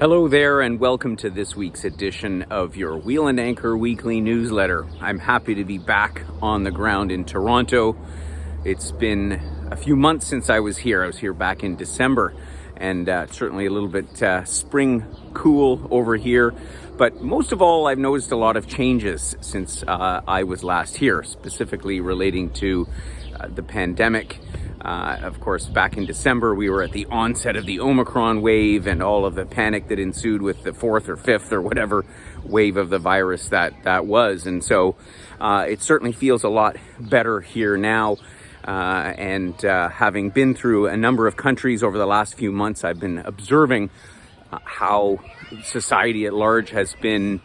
Hello there, and welcome to this week's edition of your Wheel and Anchor weekly newsletter. I'm happy to be back on the ground in Toronto. It's been a few months since I was here. I was here back in December, and certainly a little bit spring cool over here. But most of all, I've noticed a lot of changes since I was last here, specifically relating to the pandemic. Of course, back in December, we were at the onset of the Omicron wave and all of the panic that ensued with the fourth or fifth or whatever wave of the virus that was. And so it certainly feels a lot better here now. Having been through a number of countries over the last few months, I've been observing how society at large has been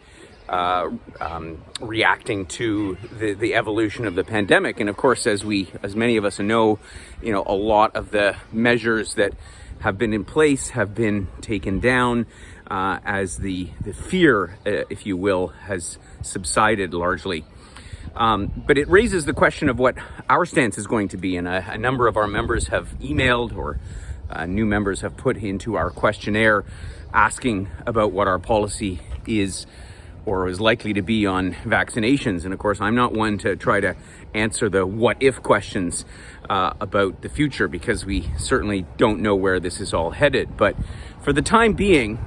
reacting to the evolution of the pandemic. And of course, as many of us know, a lot of the measures that have been in place have been taken down as the fear, if you will, has subsided largely. But it raises the question of what our stance is going to be. And a number of our members have emailed, or new members have put into our questionnaire asking about what our policy is or is likely to be on vaccinations. And of course, I'm not one to try to answer the what if questions about the future, because we certainly don't know where this is all headed. But for the time being,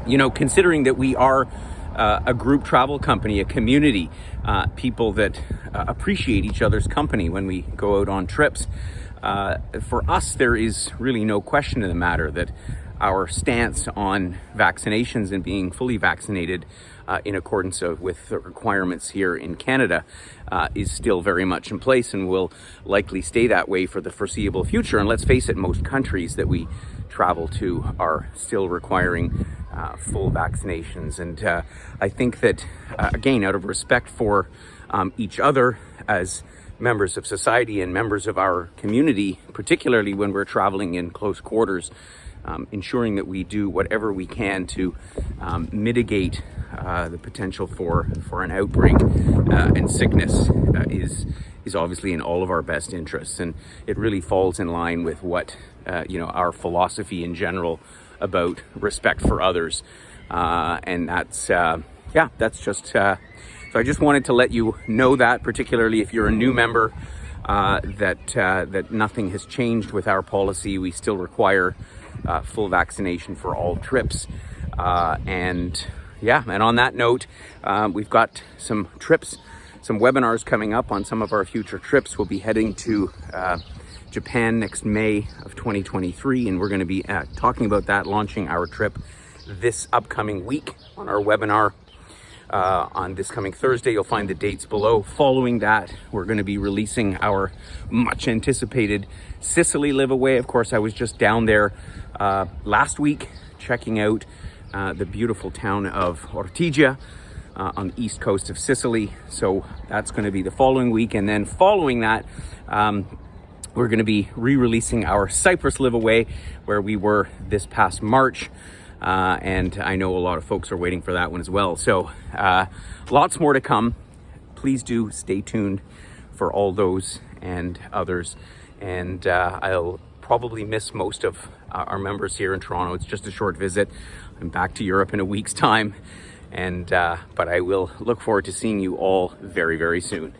considering that we are a group travel company, a community, people that appreciate each other's company when we go out on trips, for us, there is really no question in the matter that our stance on vaccinations and being fully vaccinated in accordance with the requirements here in Canada is still very much in place and will likely stay that way for the foreseeable future. And let's face it, most countries that we travel to are still requiring full vaccinations. And I think that, again, out of respect for each other as members of society and members of our community, particularly when we're traveling in close quarters, ensuring that we do whatever we can to mitigate the potential for an outbreak and sickness is obviously in all of our best interests. And it really falls in line with what our philosophy in general about respect for others. And that's just so I just wanted to let you know that, particularly if you're a new member, that nothing has changed with our policy. We still require full vaccination for all trips. And on that note, we've got some trips, some webinars coming up on some of our future trips. We'll be heading to Japan next May of 2023, and we're going to be talking about that, launching our trip this upcoming week on our webinar. On this coming Thursday, you'll find the dates below. Following that, we're going to be releasing our much anticipated Sicily live-away. Of course, I was just down there last week checking out the beautiful town of Ortigia on the east coast of Sicily. So that's going to be the following week. And then following that, we're going to be re-releasing our Cyprus live-away, where we were this past March. And I know a lot of folks are waiting for that one as well. So lots more to come. Please do stay tuned for all those and others. And I'll probably miss most of our members here in Toronto. It's just a short visit. I'm back to Europe in a week's time. But I will look forward to seeing you all very, very soon.